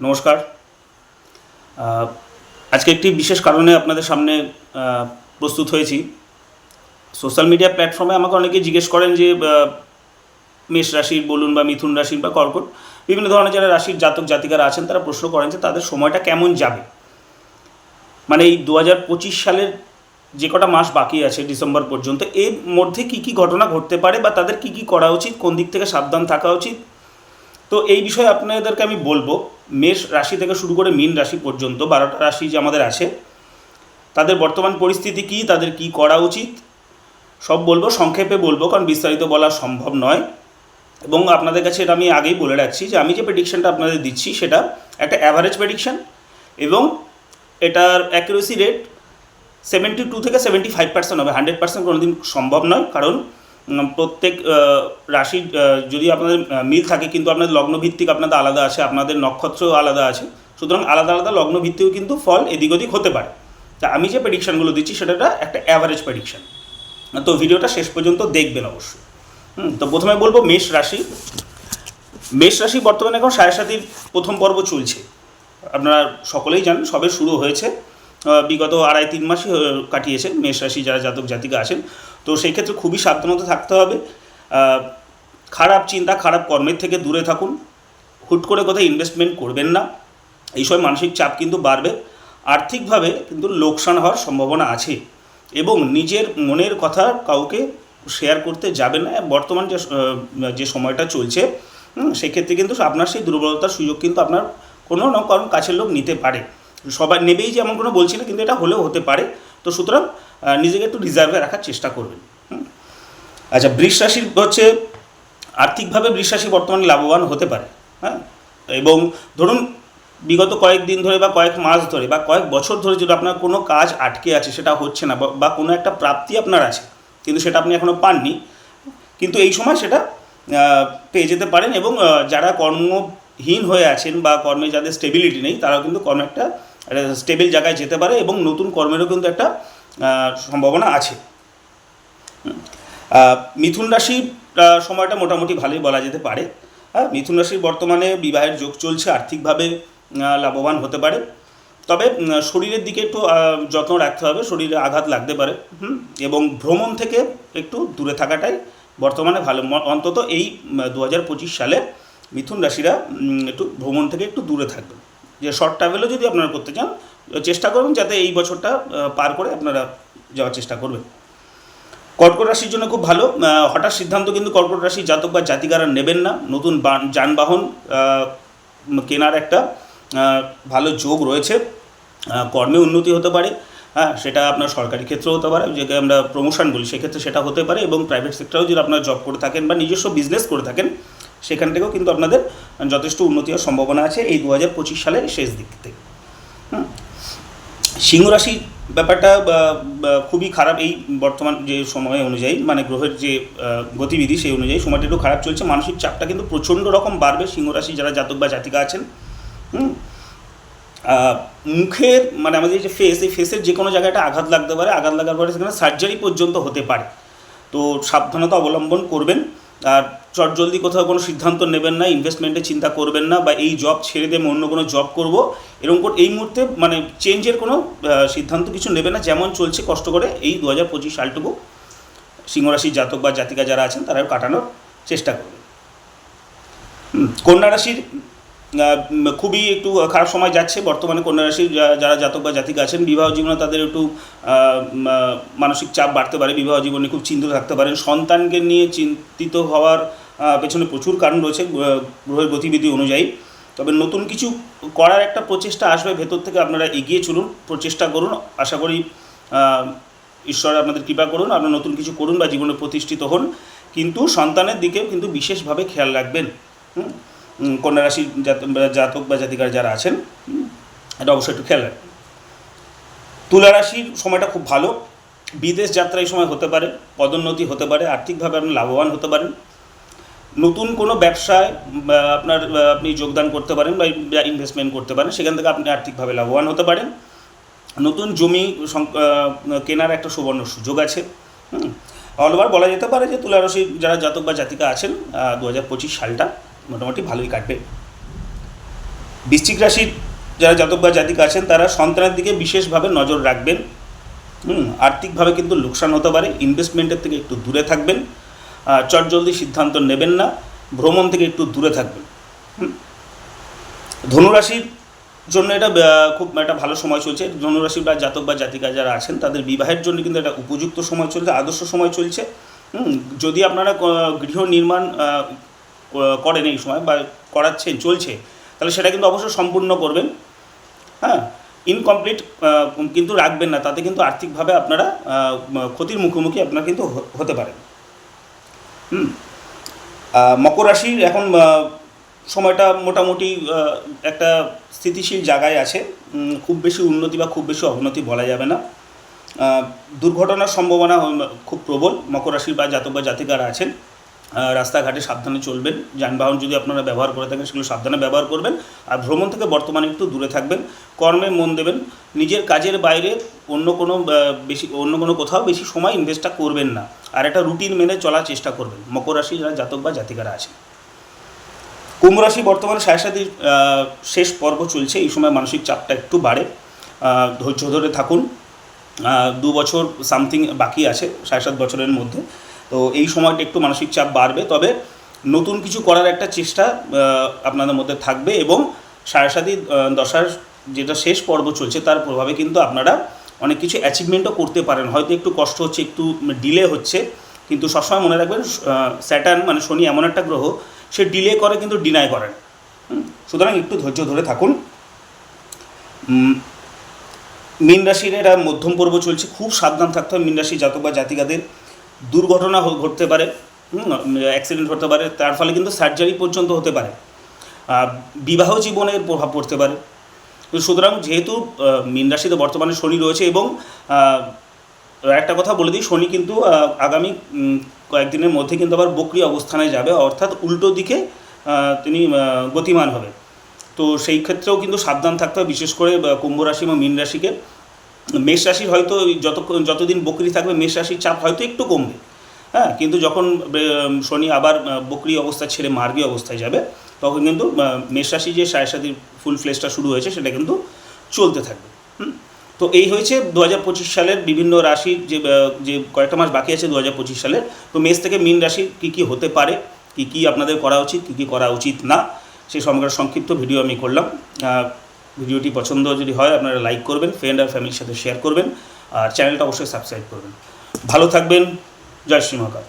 নমস্কার। আজকে একটি বিশেষ কারণে আপনাদের সামনে প্রস্তুত হয়েছি। সোশ্যাল মিডিয়া প্ল্যাটফর্মে আমাকে অনেকে জিজ্ঞেস করেন যে মেষ রাশির বলুন বা মিথুন রাশির বা কর্কট, বিভিন্ন ধরনের যারা রাশির জাতক জাতিকারা আছেন তারা প্রশ্ন করেন যে তাদের সময়টা কেমন যাবে। মানে এই 2025 সালের যে কটা মাস বাকি আছে ডিসেম্বর পর্যন্ত, এর মধ্যে কী কী ঘটনা ঘটতে পারে বা তাদের কী কী করা উচিত, কোন দিক থেকে সাবধান থাকা উচিত। তো এই বিষয়ে আপনাদেরকে আমি বলবো। মেষ রাশি থেকে শুরু করে মীন রাশি পর্যন্ত 12টা রাশি যে আমাদের আছে তাদের বর্তমান পরিস্থিতি কী, তাদের কি করা উচিত, সব বলবো, সংক্ষেপে বলবো, কারণ বিস্তারিত বলা সম্ভব নয়। এবং আপনাদের কাছে এটা আমি আগেই বলে রাখছি যে আমি যে প্রেডিকশানটা আপনাদের দিচ্ছি সেটা একটা অ্যাভারেজ প্রেডিকশান, এবং এটার অ্যাকুরেসি রেট 72 থেকে 75% হবে। 100% কোনোদিন সম্ভব নয়, কারণ প্রত্যেক রাশির যদি আপনাদের মিল থাকে, কিন্তু আপনাদের লগ্নভিত্তিক আপনাদের আলাদা আছে, আপনাদের নক্ষত্র আলাদা আছে, সুতরাং আলাদা আলাদা লগ্নভিত্তিও কিন্তু ফল এদিক ওদিক হতে পারে। তা আমি যে প্রেডিকশানগুলো দিচ্ছি সেটা একটা অ্যাভারেজ প্রেডিকশান। তো ভিডিওটা শেষ পর্যন্ত দেখবেন অবশ্যই। তো প্রথমে বলবো মেষ রাশি। মেষ রাশি বর্তমানে এখন 7.5 প্রথম পর্ব চলছে। আপনারা সকলেই জানেন, সবে শুরু হয়েছে। বিগত 2.5-3 মাসই কাটিয়েছে মেষ রাশি যারা জাতক জাতিকা আছেন। তো সেই ক্ষেত্রে খুবই সাবধানতা থাকতে হবে। খারাপ চিন্তা, খারাপ কর্মের থেকে দূরে থাকুন। হুট করে কোথাও ইনভেস্টমেন্ট করবেন না, এই সময় মানসিক চাপ কিন্তু বাড়বে। আর্থিকভাবে কিন্তু লোকসান হওয়ার সম্ভাবনা আছে, এবং নিজের মনের কথা কাউকে শেয়ার করতে যাবেন না। বর্তমান যে সময়টা চলছে, সেক্ষেত্রে কিন্তু আপনার সেই দুর্বলতার সুযোগ কিন্তু আপনার কোনো না কারণ কাছের লোক নিতে পারে। সবাই নেবেই যে এমন কোনো বলছি না, কিন্তু এটা হলেও হতে পারে। তো সুতরাং নিজেকে একটু রিজার্ভে রাখার চেষ্টা করবেন। আচ্ছা, বৃষ রাশির হচ্ছে আর্থিকভাবে বৃষ রাশি বর্তমানে লাভবান হতে পারে। হ্যাঁ, এবং ধরুন বিগত কয়েকদিন ধরে বা কয়েক মাস ধরে বা কয়েক বছর ধরে যদি আপনার কোনো কাজ আটকে আছে, সেটা হচ্ছে না, বা কোনো একটা প্রাপ্তি আপনার আছে কিন্তু সেটা আপনি এখনও পাননি, কিন্তু এই সময় সেটা পেয়ে যেতে পারেন। এবং যারা কর্মহীন হয়ে আছেন বা কর্মে যাদের স্টেবিলিটি নেই, তারাও কিন্তু কর্মে একটা স্টেবল জায়গায় যেতে পারে, এবং নতুন কর্মেরও কিন্তু একটা সম্ভাবনা আছে। মিথুন রাশির সময়টা মোটামুটি ভালোই বলা যেতে পারে। হ্যাঁ, মিথুন রাশির বর্তমানে বিবাহের যোগ চলছে, আর্থিকভাবে লাভবান হতে পারে। তবে শরীরের দিকে একটু যত্ন রাখতে হবে, শরীরে আঘাত লাগতে পারে। এবং ভ্রমণ থেকে একটু দূরে থাকাটাই বর্তমানে ভালো। অন্তত এই 2025 সালে মিথুন রাশিরা একটু ভ্রমণ থেকে একটু দূরে থাকবেন। যে শর্ট ট্রাভেলও যদি আপনারা করতে চান, চেষ্টা করবেন যাতে এই বছরটা পার করে আপনারা যাওয়ার চেষ্টা করবেন। কর্কট রাশির জন্য খুব ভালো। হঠাৎ সিদ্ধান্ত কিন্তু কর্কট রাশির জাতক বা জাতিকারা নেবেন না। নতুন যানবাহন কেনার একটা ভালো যোগ রয়েছে। কর্মে উন্নতি হতে পারে। হ্যাঁ, সেটা আপনার সরকারি ক্ষেত্রেও হতে পারে, যেটাকে আমরা প্রমোশন বলি, সেক্ষেত্রে সেটা হতে পারে। এবং প্রাইভেট সেক্টরেও যদি আপনারা জব করে থাকেন বা নিজস্ব বিজনেস করে থাকেন, সেখান থেকেও কিন্তু আপনাদের যথেষ্ট উন্নতি হওয়ার সম্ভাবনা আছে এই 2025 সালের শেষ দিক থেকে। সিংহ রাশির ব্যাপারটা খুবই খারাপ এই বর্তমান যে সময় অনুযায়ী, মানে গ্রহের যে গতিবিধি সেই অনুযায়ী সময়টা একটু খারাপ চলছে। মানসিক চাপটা কিন্তু প্রচণ্ড রকম বাড়বে সিংহ রাশি যারা জাতক বা জাতিকা আছেন। মুখের মানে আমাদের যে ফেস, এই ফেসের যে কোনো জায়গাটা আঘাত লাগতে পারে, আঘাত লাগার পরে সেখানে সার্জারি পর্যন্ত হতে পারে। তো সাবধানতা অবলম্বন করবেন। আর চটজলদি কোথাও কোনো সিদ্ধান্ত নেবেন না, ইনভেস্টমেন্টের চিন্তা করবেন না, বা এই জব ছেড়ে দিয়ে অন্য কোনো জব করব এরকম এই মুহূর্তে মানে চেঞ্জের কোনো সিদ্ধান্ত কিছু নেবেন না। যেমন চলছে কষ্ট করে এই 2025 সালটুকু সিংহরাশির জাতক বা জাতিকা যারা আছেন তারাও কাটানোর চেষ্টা করবেন। কন্যা রাশির খুবই একটু খারাপ সময় যাচ্ছে বর্তমানে। কন্যা রাশির যারা জাতক বা জাতিকা আছেন, বিবাহ জীবনে তাদের একটু মানসিক চাপ বাড়তে পারে, বিবাহ জীবনে খুব চিন্তিত থাকতে পারেন। সন্তানকে নিয়ে চিন্তিত হওয়ার পেছনে প্রচুর কারণ রয়েছে গ্রহের গতিবিধি অনুযায়ী। তবে নতুন কিছু করার একটা প্রচেষ্টা আসবে ভেতর থেকে, আপনারা এগিয়ে চলুন, প্রচেষ্টা করুন। আশা করি ঈশ্বর আপনাদের কৃপা করুন, আপনারা নতুন কিছু করুন বা জীবনে প্রতিষ্ঠিত হন। কিন্তু সন্তানের দিকেও কিন্তু বিশেষভাবে খেয়াল রাখবেন। কন্যা রাশির জাতক বা জাতিকার যারা আছেন, এটা অবশ্যই একটু খেয়াল রাখবেন। তুলা রাশির সময়টা খুব ভালো। বিদেশ যাত্রা এই সময় হতে পারে, পদোন্নতি হতে পারে, আর্থিকভাবে আপনি লাভবান হতে পারেন। নতুন কোনো ব্যবসায় আপনি যোগদান করতে পারেন বা ইনভেস্টমেন্ট করতে পারেন, সেখান থেকে আপনি আর্থিকভাবে লাভবান হতে পারেন। নতুন জমি কেনার একটা সুবর্ণ সুযোগ আছে। অল ওভার বলা যেতে পারে যে তুলা রাশির যারা জাতক বা জাতিকা আছেন 2025 সালটা মোটামুটি ভালোই কাটবে। বৃশ্চিক রাশির যারা জাতক বা জাতিকা আছেন তারা সন্তানের দিকে বিশেষভাবে নজর রাখবেন। আর্থিকভাবে কিন্তু লোকসান হতে পারে, ইনভেস্টমেন্টের থেকে একটু দূরে থাকবেন, চটজলদি সিদ্ধান্ত নেবেন না, ভ্রমণ থেকে একটু দূরে থাকবেন। ধনুরাশির জন্য এটা খুব একটা ভালো সময় চলছে। ধনুরাশির বা জাতক বা জাতিকা যারা আছেন তাদের বিবাহের জন্য কিন্তু একটা উপযুক্ত সময় চলছে, আদর্শ সময় চলছে। যদি আপনারা গৃহ নির্মাণ করেন এই সময় বা করাচ্ছেন, চলছে, তাহলে সেটা কিন্তু অবশ্যই সম্পূর্ণ করবেন। হ্যাঁ, ইনকমপ্লিট কিন্তু রাখবেন না, তাতে কিন্তু আর্থিকভাবে আপনারা ক্ষতির মুখোমুখি আপনারা কিন্তু হতে পারেন। মকর রাশির এখন সময়টা মোটামুটি একটা স্থিতিশীল জায়গায় আছে, খুব বেশি উন্নতি বা খুব বেশি অবনতি বলা যাবে না। দুর্ঘটনার সম্ভাবনা খুব প্রবল। মকর রাশির বা জাতক বা জাতিকারা আছেন, রাস্তাঘাটে সাবধানে চলবেন, যানবাহন যদি আপনারা ব্যবহার করে থাকেন সেগুলো সাবধানে ব্যবহার করবেন, আর ভ্রমণ থেকে বর্তমানে একটু দূরে থাকবেন, কর্মে মন দেবেন, নিজের কাজের বাইরে অন্য কোনো কোথাও বেশি সময় ইনভেস্টটা করবেন না, আর একটা রুটিন মেনে চলার চেষ্টা করবেন মকর রাশি যারা জাতক বা জাতিকারা আছেন। কুম্ভ রাশি বর্তমানে সাড়ে শেষ পর্ব চলছে, এই সময় মানসিক চাপটা একটু বাড়ে, ধৈর্য ধরে থাকুন। 2 বছর সামথিং বাকি আছে 7.5 বছরের মধ্যে, তো এই সময়টা একটু মানসিক চাপ বাড়বে, তবে নতুন কিছু করার একটা চেষ্টা আপনাদের মধ্যে থাকবে, এবং সাড়ে দশার যেটা শেষ পর্ব চলছে তার প্রভাবে কিন্তু আপনারা অনেক কিছু অ্যাচিভমেন্টও করতে পারেন। হয়তো একটু কষ্ট হচ্ছে, একটু ডিলে হচ্ছে, কিন্তু সবসময় মনে রাখবেন স্যাটার্ন মানে শনি এমন একটা গ্রহ, সে ডিলে করে কিন্তু ডিনাই করে না। সুতরাং একটু ধৈর্য ধরে থাকুন। মীন রাশির এটা মধ্যম পর্ব চলছে, খুব সাবধান থাকতে হবে মীন রাশি জাতক বা জাতিকাদের। দুর্ঘটনা ঘটতে পারে, অ্যাক্সিডেন্ট হতে পারে, তার ফলে কিন্তু সার্জারি পর্যন্ত হতে পারে, বিবাহ জীবনের প্রভাব পড়তে পারে। সুতরাং যেহেতু মীন রাশিতে বর্তমানে শনি রয়েছে, এবং একটা কথা বলে দিই, শনি কিন্তু আগামী কয়েকদিনের মধ্যে কিন্তু আবার বক্রী অবস্থানে যাবে, অর্থাৎ উল্টো দিকে তিনি গতিমান হবে। তো সেই ক্ষেত্রেও কিন্তু সাবধান থাকতে হবে, বিশেষ করে কুম্ভ রাশি এবং মীন রাশিকে। মেষ রাশির হয়তো যতদিন বক্রী থাকবে মেষ রাশির চাপ হয়তো একটু কমবে, হ্যাঁ, কিন্তু যখন শনি আবার বক্রী অবস্থা ছেড়ে মার্গী অবস্থায় যাবে, তখন কিন্তু মেষ রাশি যে সাড়ে ফুল ফ্লেসটা শুরু হয়েছে সেটা কিন্তু চলতে থাকবে। তো এই হয়েছে 2025 সালের বিভিন্ন রাশির যে কয়েকটা মাস বাকি আছে 2025 সালের। তো মেষ থেকে মীন রাশি কী কী হতে পারে, কী কী আপনাদের করা উচিত, কী কী করা উচিত না, সেই সমগ্র সংক্ষিপ্ত ভিডিও আমি করলাম। ভিডিওটি পছন্দ যদি হয় আপনারা লাইক করবেন, ফ্রেন্ড আর ফ্যামিলির সাথে শেয়ার করবেন, আর চ্যানেলটা অবশ্যই সাবস্ক্রাইব করবেন। ভালো থাকবেন। জয় শ্রী মহাকাল।